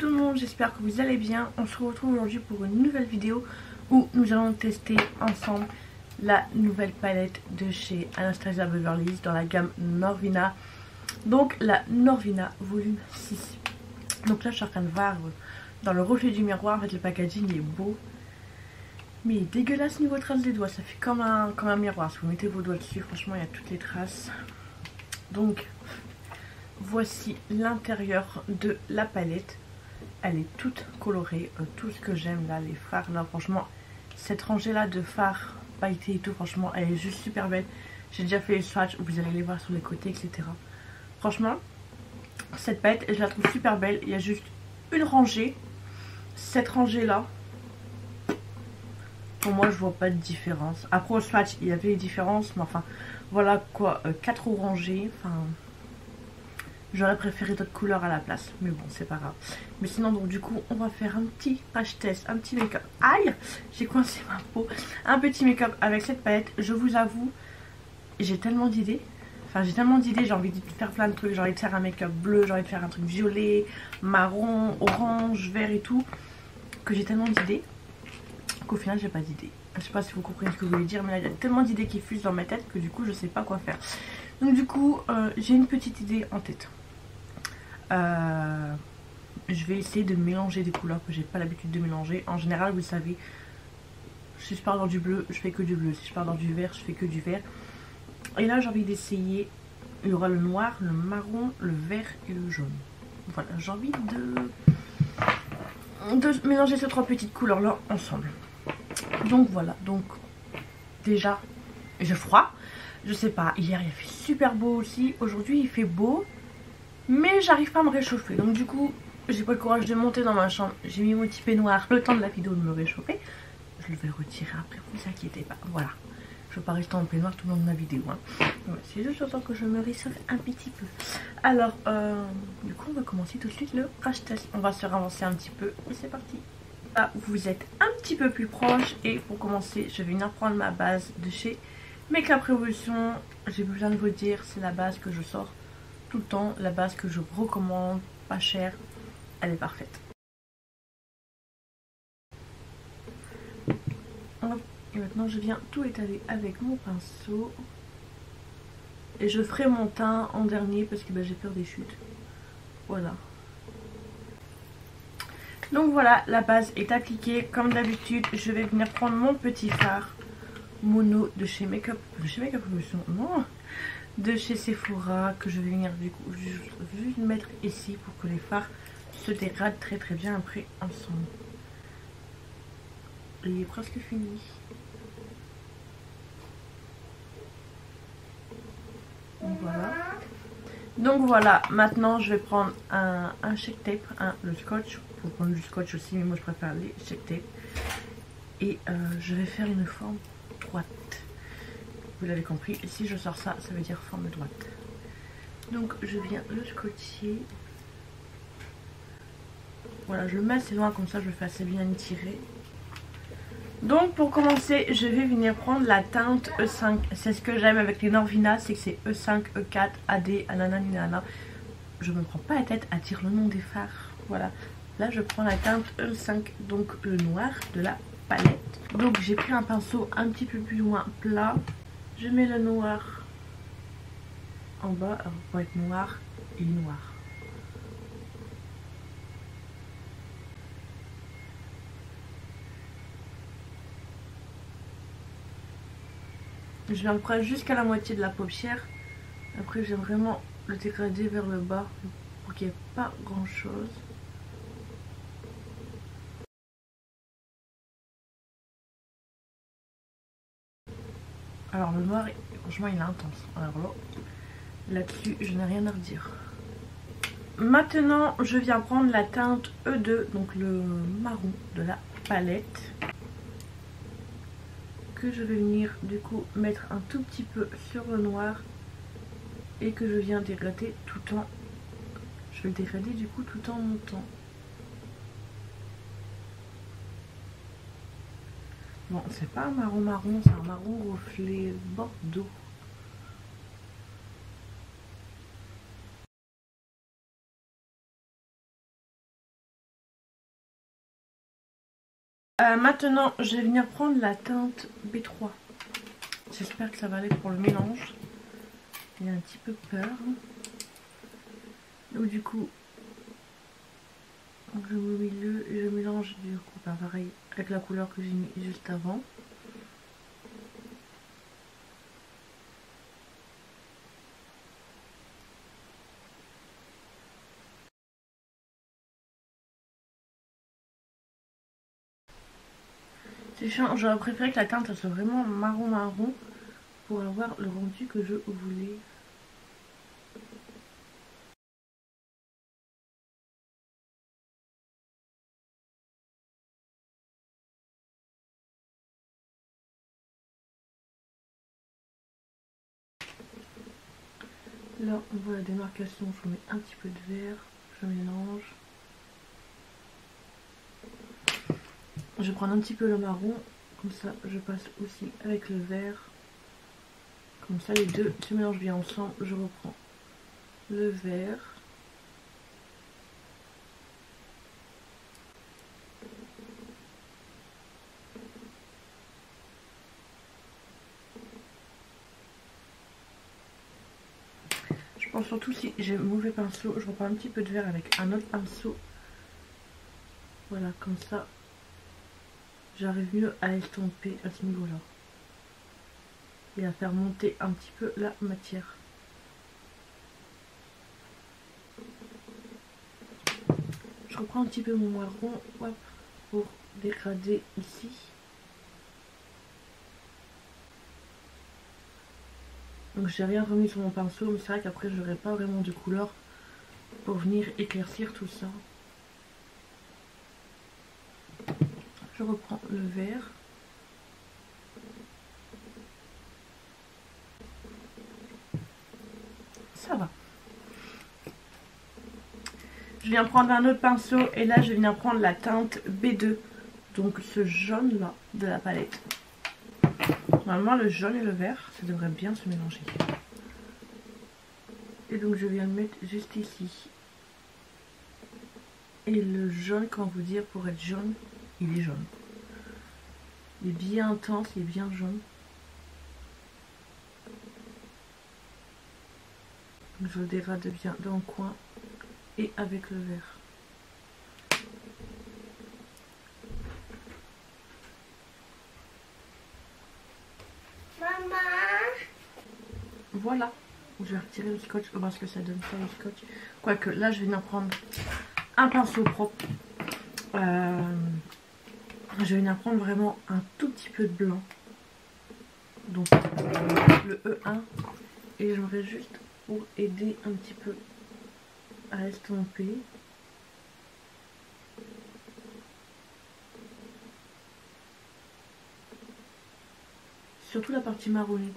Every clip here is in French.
tout le monde, j'espère que vous allez bien. On se retrouve aujourd'hui pour une nouvelle vidéo où nous allons tester ensemble la nouvelle palette de chez Anastasia Beverly Hills dans la gamme Norvina. Donc la Norvina volume 6. Donc là je suis en train de voir dans le reflet du miroir, en fait le packaging est beau. Mais il est dégueulasse niveau traces des doigts, ça fait comme un miroir. Si vous mettez vos doigts dessus, franchement il y a toutes les traces. Donc voici l'intérieur de la palette. Elle est toute colorée, tout ce que j'aime là, les fards là, franchement, cette rangée là de fards pailletés et tout, franchement, elle est juste super belle. J'ai déjà fait les swatchs, vous allez les voir sur les côtés, etc. Franchement, cette palette, je la trouve super belle. Il y a juste une rangée, cette rangée là, pour moi, je vois pas de différence. Après au swatch, il y avait des différences, mais enfin, voilà quoi, 4 rangées, enfin... J'aurais préféré d'autres couleurs à la place. Mais bon, c'est pas grave. Mais sinon, donc du coup, on va faire un petit patch test. Un petit make-up. Aïe, j'ai coincé ma peau. Un petit make-up avec cette palette. Je vous avoue, j'ai tellement d'idées. Enfin, j'ai tellement d'idées. J'ai envie de faire plein de trucs. J'ai envie de faire un make-up bleu. J'ai envie de faire un truc violet, marron, orange, vert et tout. Que j'ai tellement d'idées qu'au final, j'ai pas d'idées. Je sais pas si vous comprenez ce que je voulais dire. Mais là, il y a tellement d'idées qui fusent dans ma tête que du coup, je sais pas quoi faire. Donc du coup, j'ai une petite idée en tête. Je vais essayer de mélanger des couleurs que j'ai pas l'habitude de mélanger. En général, vous savez, si je pars dans du bleu, je fais que du bleu. Si je pars dans du vert, je fais que du vert. Et là, j'ai envie d'essayer. Il y aura le noir, le marron, le vert et le jaune. Voilà, j'ai envie de mélanger ces trois petites couleurs là ensemble. Donc voilà, donc déjà, j'ai froid. Je sais pas, hier il a fait super beau aussi. Aujourd'hui il fait beau. Mais j'arrive pas à me réchauffer. Donc du coup, j'ai pas le courage de monter dans ma chambre. J'ai mis mon petit peignoir le temps de la vidéo de me réchauffer. Je le vais retirer après, ne vous inquiétez pas. Voilà. Je veux pas rester en peignoir tout le long de ma vidéo. Hein. Ouais, c'est juste le temps que je me réchauffe un petit peu. Alors, du coup, on va commencer tout de suite le crash test. On va se ravancer un petit peu. Et c'est parti. Là, vous êtes un petit peu plus proche. Et pour commencer, je vais venir prendre ma base de chez Make Up Revolution. J'ai besoin de vous dire, c'est la base que je sors tout le temps, la base que je recommande, pas chère, elle est parfaite. Hop. Et maintenant je viens tout étaler avec mon pinceau. Et je ferai mon teint en dernier parce que j'ai peur des chutes. Voilà. Donc voilà, la base est appliquée. Comme d'habitude, je vais venir prendre mon petit fard mono de chez Make Up Revolution. Non, de chez Sephora, que je vais venir du coup juste mettre ici pour que les fards se dégradent très très bien après ensemble. Il est presque fini. Donc voilà, maintenant je vais prendre un Shape Tape, le scotch. Faut prendre du scotch aussi, mais moi je préfère les Shape Tape. Et je vais faire une forme droite. Vous l'avez compris, et si je sors ça, ça veut dire forme droite. Donc je viens le scotcher. Voilà, je le mets assez loin comme ça, je le fais assez bien tirer. Donc pour commencer, je vais venir prendre la teinte E5. C'est ce que j'aime avec les Norvina, c'est que c'est E5, E4, AD, anananinana. Je me prends pas la tête à dire le nom des fards. Voilà, là je prends la teinte E5, donc le noir de la palette. Donc j'ai pris un pinceau un petit peu plus loin plat. Je mets le noir en bas, alors pour être noir et noir. Je viens près jusqu'à la moitié de la paupière. Après j'aime vraiment le dégrader vers le bas pour qu'il n'y ait pas grand chose. Alors le noir, franchement il est intense. Alors là-dessus je n'ai rien à redire. Maintenant je viens prendre la teinte E2, donc le marron de la palette. Que je vais venir du coup mettre un tout petit peu sur le noir. Et que je viens dégrader tout en... Je vais le dégrader du coup tout en montant. Bon, c'est pas un marron marron, c'est un marron reflet bordeaux. Maintenant, je vais venir prendre la teinte B3. J'espère que ça va aller pour le mélange. J'ai un petit peu peur. Donc du coup, je mets au milieu et je mélange du coup pareil avec la couleur que j'ai mis juste avant. C'est chiant, j'aurais préféré que la teinte soit vraiment marron pour avoir le rendu que je voulais. Là on voit la démarcation, je mets un petit peu de vert, je mélange. Je vais prendre un petit peu le marron, comme ça je passe aussi avec le vert. Comme ça les deux se mélangent bien ensemble, je reprends le vert. Je pense surtout si j'ai mauvais pinceau, je reprends un petit peu de vert avec un autre pinceau. Voilà, comme ça j'arrive mieux à estomper à ce niveau-là. Et à faire monter un petit peu la matière. Je reprends un petit peu mon marron, hop, pour dégrader ici. Donc j'ai rien remis sur mon pinceau, mais c'est vrai qu'après j'aurai pas vraiment de couleur pour venir éclaircir tout ça. Je reprends le vert. Ça va. Je viens prendre un autre pinceau et là je viens prendre la teinte B2. Donc ce jaune là de la palette. Normalement le jaune et le vert ça devrait bien se mélanger. Et donc je viens le mettre juste ici. Et le jaune, comment vous dire, pour être jaune, il est jaune. Il est bien intense, il est bien jaune. Donc je le dégrade bien dans le coin et avec le vert. Maman. Voilà. Je vais retirer le scotch, on va voir ce que ça donne ça le scotch. Quoique là je vais venir prendre un pinceau propre. Je vais venir prendre vraiment un tout petit peu de blanc. Donc le E1. Et j'aimerais juste pour aider un petit peu à estomper. Surtout la partie marronnée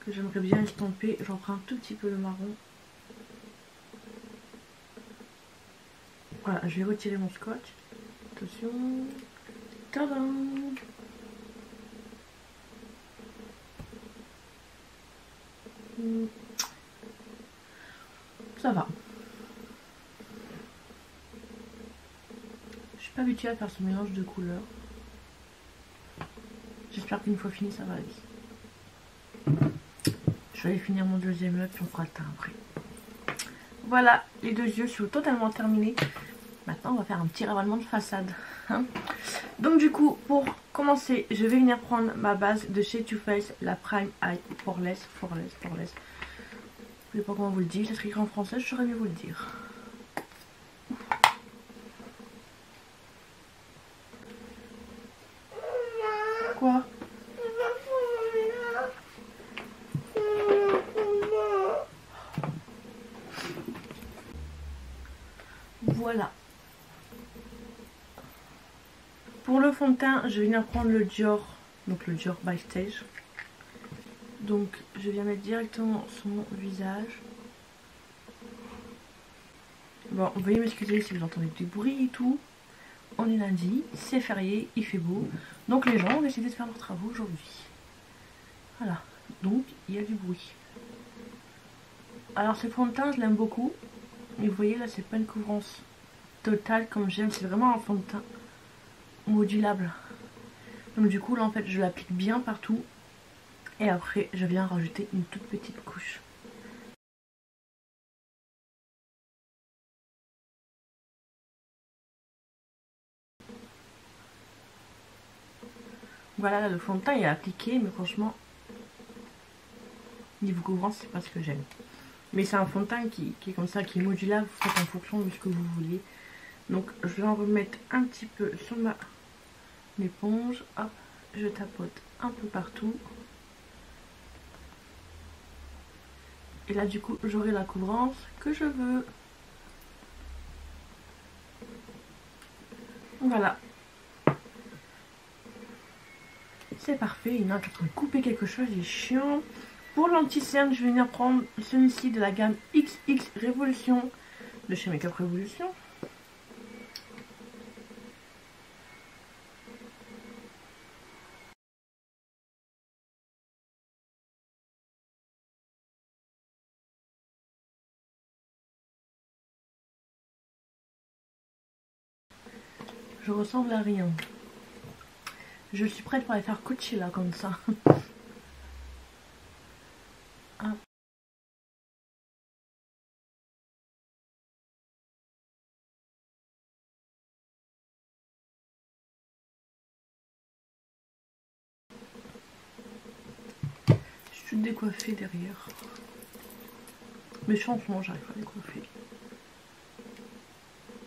que j'aimerais bien estomper. J'en prends un tout petit peu de marron. Voilà, je vais retirer mon scotch. Attention. Tadam! Ça va. Je suis pas habituée à faire ce mélange de couleurs. J'espère qu'une fois fini ça va aller. Je vais aller finir mon deuxième œuf puis on fera le teint après. Voilà, les deux yeux sont totalement terminés. Maintenant on va faire un petit ravalement de façade. Hein. Donc du coup pour commencer je vais venir prendre ma base de chez Too Faced, la Prime Eye Poreless. Je ne sais pas comment vous le dites, c'est écrit en français, je saurais mieux vous le dire. Quoi? Voilà. Pour le fond de teint, je vais venir prendre le Dior, donc le Dior by Stage. Donc je viens mettre directement sur mon visage. Bon, veuillez m'excuser si vous entendez du bruit et tout. On est lundi, c'est férié, il fait beau. Donc les gens ont décidé de faire leurs travaux aujourd'hui. Voilà, donc il y a du bruit. Alors ce fond de teint, je l'aime beaucoup. Mais vous voyez là, c'est pas une couvrance totale comme j'aime, c'est vraiment un fond de teint modulable. Donc du coup là en fait je l'applique bien partout. Et après je viens rajouter une toute petite couche. Voilà, là, le fond de teint il est appliqué, mais franchement, niveau couvrance, c'est pas ce que j'aime. Mais c'est un fond de teint qui est comme ça, qui est modulable, vous faites en fonction de ce que vous voulez. Donc je vais en remettre un petit peu sur ma éponge. Hop, je tapote un peu partout. Et là du coup, j'aurai la couvrance que je veux. Voilà. C'est parfait, il y en a qui est en train de couper quelque chose, il est chiant. Pour l'anti-cerne, je vais venir prendre celui-ci de la gamme XX Révolution de chez Make Up Révolution. Je ressemble à rien. Je suis prête pour aller faire Coachella comme ça. Ah. Je suis toute décoiffée derrière. Mais franchement, j'arrive pas à décoiffer.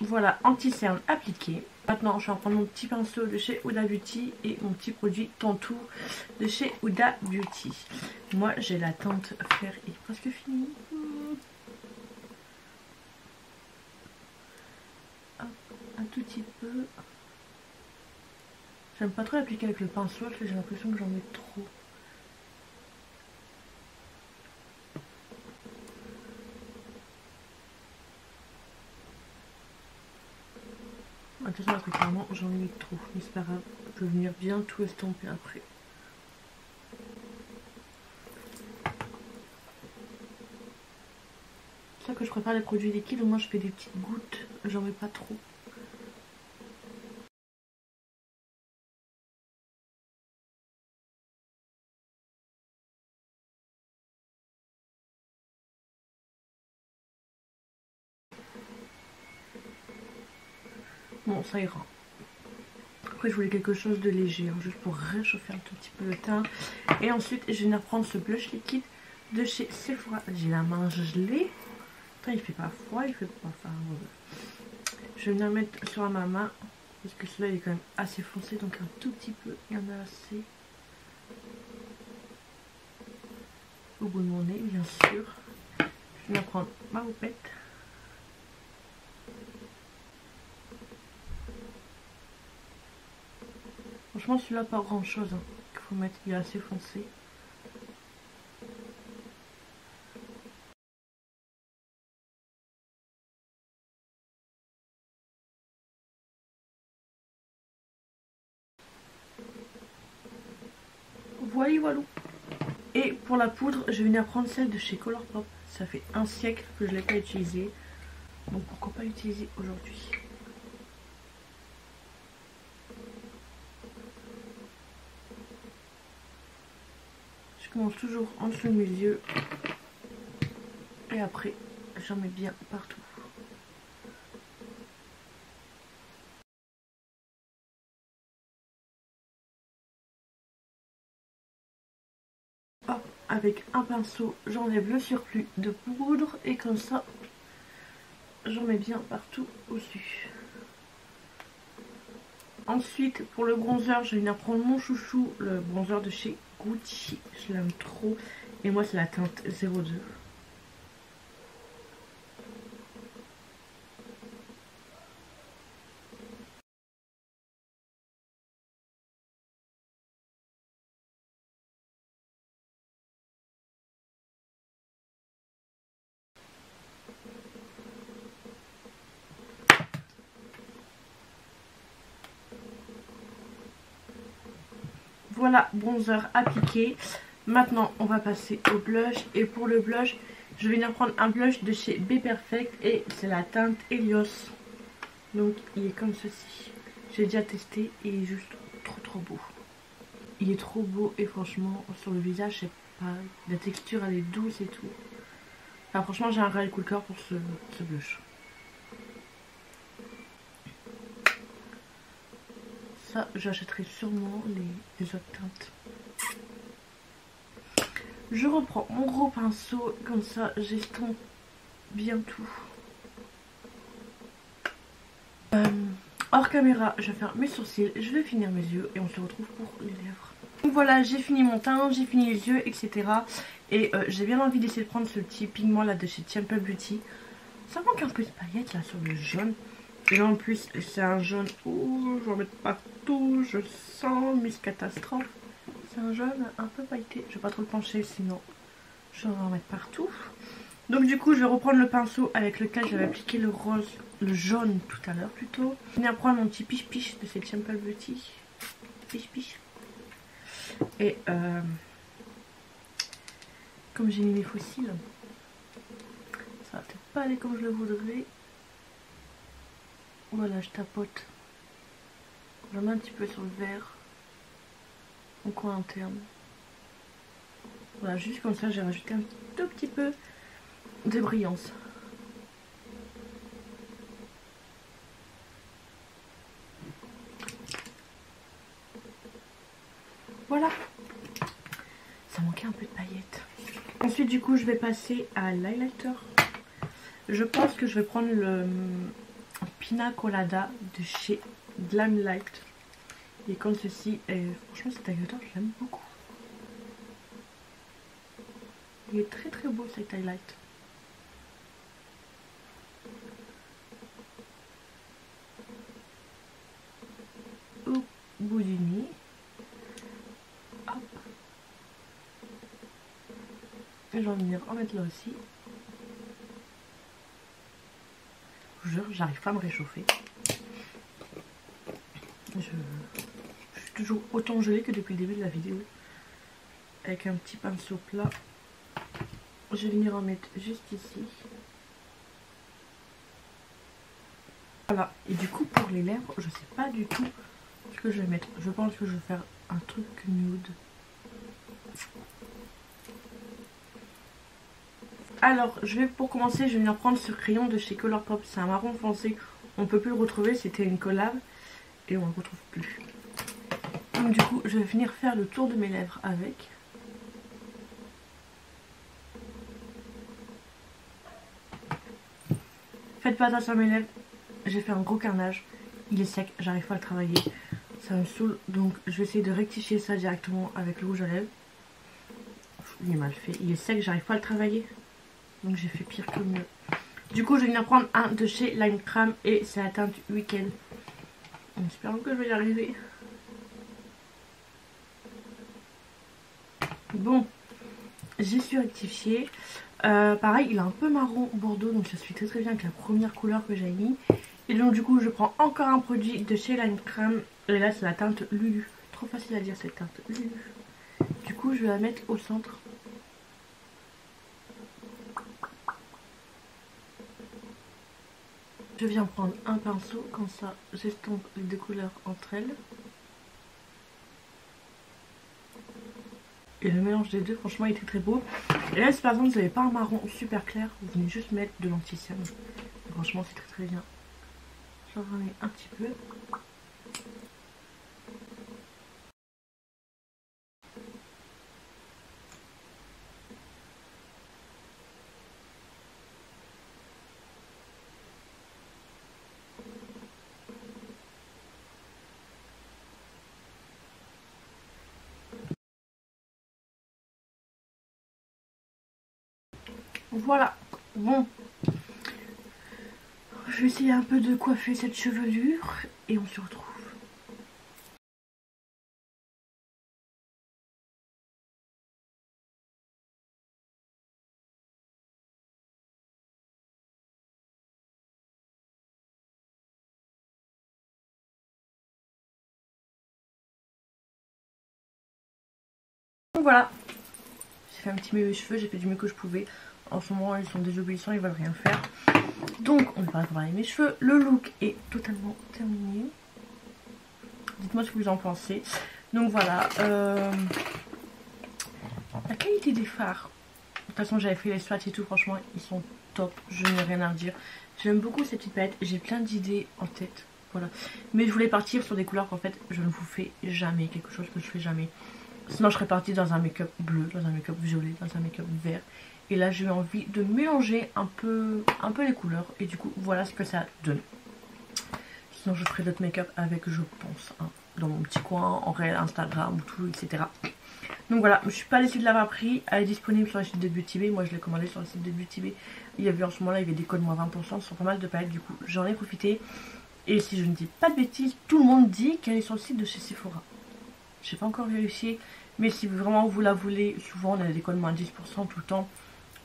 Voilà, anti-cerne appliqué. Maintenant, je vais en prendre mon petit pinceau de chez Huda Beauty et mon petit produit Tantour de chez Huda Beauty. Moi, j'ai la teinte faire est presque finie. Hop, un tout petit peu. J'aime pas trop l'appliquer avec le pinceau, j'ai l'impression que j'en mets trop. Attention, après clairement j'en ai mis trop, mais c'est pas grave, je peux venir bien tout estomper après. C'est ça que je prépare les produits liquides, moi je fais des petites gouttes, j'en mets pas trop. Bon, ça ira. Après, je voulais quelque chose de léger, hein, juste pour réchauffer un tout petit peu le teint. Et ensuite, je vais venir prendre ce blush liquide de chez Sephora. J'ai la main gelée. Putain, il fait pas froid, il fait pas... Enfin, je vais venir mettre sur ma main, parce que celui-là, il est quand même assez foncé, donc un tout petit peu, il y en a assez. Au bout de mon nez, bien sûr. Je vais venir prendre ma houppette. Franchement, celui-là, pas grand chose hein, qu'il faut mettre, il est assez foncé. Voilà, voilà. Et pour la poudre, je vais venir prendre celle de chez Colourpop. Ça fait un siècle que je ne l'ai pas utilisée. Donc pourquoi pas l'utiliser aujourd'hui. Je commence toujours en dessous de mes yeux. Et après, j'en mets bien partout. Hop, avec un pinceau, j'enlève le surplus de poudre. Et comme ça, j'en mets bien partout au-dessus. Ensuite, pour le bronzer, je vais venir prendre mon chouchou, le bronzer de chez Gucci. Je l'aime trop. Et moi, c'est la teinte 02. Voilà, bronzer appliqué. Maintenant, on va passer au blush. Et pour le blush, je vais venir prendre un blush de chez B Perfect. Et c'est la teinte Helios. Donc, il est comme ceci. J'ai déjà testé et il est juste trop beau. Il est trop beau et franchement sur le visage, je sais pas, la texture elle est douce et tout. Enfin, franchement j'ai un réel coup de cœur pour ce blush. Ça j'achèterai sûrement les autres teintes. Je reprends mon gros pinceau, comme ça j'estompe bien tout. Hors caméra, je vais faire mes sourcils, je vais finir mes yeux et on se retrouve pour les lèvres. Donc voilà, j'ai fini mon teint, j'ai fini les yeux, etc. Et j'ai bien envie d'essayer de prendre ce petit pigment là de chez Temple Beauty. Ça manque un peu de paillettes là sur le jaune. Et là en plus c'est un jaune, oh je vais en mettre partout, je sens Miss Catastrophe. C'est un jaune un peu pailleté, je vais pas trop le pencher sinon je vais en mettre partout. Donc du coup je vais reprendre le pinceau avec lequel j'avais appliqué le rose, le jaune tout à l'heure plutôt. Je vais venir prendre mon petit piche-piche de chez Temple Beauty. Piche-piche. Et comme j'ai mis mes fossiles, ça va peut-être pas aller comme je le voudrais. Voilà, je tapote. J'en mets un petit peu sur le vert, au coin interne. Voilà, juste comme ça j'ai rajouté un tout petit peu de brillance. Voilà, ça manquait un peu de paillettes. Ensuite du coup je vais passer à l'highlighter. Je pense que je vais prendre le Pina Colada de chez Glamlight. Et comme ceci, franchement cet highlighter je l'aime beaucoup. Il est très beau cet highlight. Au bout du nez. Hop. Et je vais venir en mettre là aussi. Je vous jure, j'arrive pas à me réchauffer. Je suis toujours autant gelée que depuis le début de la vidéo. Avec un petit pinceau plat. Je vais venir en mettre juste ici. Voilà. Et du coup pour les lèvres, je sais pas du tout ce que je vais mettre. Je pense que je vais faire un truc nude. Alors, pour commencer, je vais venir prendre ce crayon de chez Colourpop. C'est un marron foncé. On peut plus le retrouver. C'était une collab. Et on ne le retrouve plus. Donc du coup, je vais venir faire le tour de mes lèvres avec. Faites pas attention à mes lèvres. J'ai fait un gros carnage. Il est sec. J'arrive pas à le travailler. Ça me saoule. Donc je vais essayer de rectifier ça directement avec le rouge à lèvres. Il est mal fait. Il est sec. J'arrive pas à le travailler. Donc j'ai fait pire que mieux. Du coup je vais venir prendre un de chez Lime Crame et c'est la teinte Weekend. En espérant que je vais y arriver. Bon, j'ai su rectifier. Pareil il est un peu marron bordeaux donc ça suit très bien avec la première couleur que j'ai mis. Et donc du coup je prends encore un produit de chez Lime Crame. Et là c'est la teinte Lulu. Trop facile à dire cette teinte Lulu. Du coup je vais la mettre au centre. Je viens prendre un pinceau, comme ça j'estompe les deux couleurs entre elles. Et le mélange des deux franchement il était très beau. Et là si par exemple vous n'avez pas un marron super clair, vous venez juste mettre de l'anti-cerne. Franchement c'est très bien. J'en remets un petit peu. Voilà, bon, je vais essayer un peu de coiffer cette chevelure et on se retrouve. Donc voilà, j'ai fait un petit mes cheveux, j'ai fait du mieux que je pouvais. En ce moment ils sont désobéissants, ils veulent rien faire. Donc on va pas travailler mes cheveux. Le look est totalement terminé. dites-moi ce que vous en pensez. Donc voilà, la qualité des fards, de toute façon j'avais fait les swatchs et tout, franchement ils sont top, je n'ai rien à redire. J'aime beaucoup cette petite palette, j'ai plein d'idées en tête, voilà. Mais je voulais partir sur des couleurs qu'en fait je ne vous fais jamais, quelque chose que je fais jamais. Sinon je serais partie dans un make-up bleu, dans un make-up violet, dans un make-up vert. Et là j'ai eu envie de mélanger un peu les couleurs. Et du coup voilà ce que ça donne. Sinon je ferai d'autres make-up avec, je pense, hein, dans mon petit coin, en réel, Instagram, ou tout, etc. Donc voilà, je suis pas déçue de l'avoir pris. Elle est disponible sur le site de Beauty Bay. Moi je l'ai commandé sur le site de Beauty Bay. Il y avait en ce moment là, il y avait des codes moins 20% sur pas mal de palettes. Du coup j'en ai profité. Et si je ne dis pas de bêtises, tout le monde dit qu'elle est sur le site de chez Sephora. J'ai pas encore vérifié. Mais si vraiment vous la voulez, souvent on a des codes moins 10% tout le temps.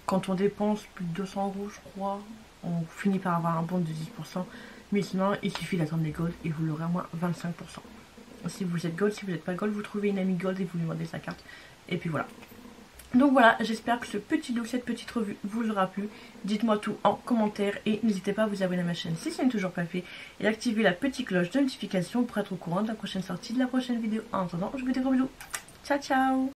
Quand on dépense plus de 200 € je crois, on finit par avoir un bon de 10%. Mais sinon il suffit d'attendre les gold et vous l'aurez à moins 25%. Si vous êtes gold, si vous n'êtes pas gold, vous trouvez une amie gold et vous lui demandez sa carte. Et puis voilà. Donc voilà, j'espère que ce petit look, cette petite revue vous aura plu. Dites-moi tout en commentaire et n'hésitez pas à vous abonner à ma chaîne si ce n'est toujours pas fait. Et d'activer la petite cloche de notification pour être au courant de la prochaine sortie, de la prochaine vidéo. En attendant, je vous dis gros bisous. Ciao ciao.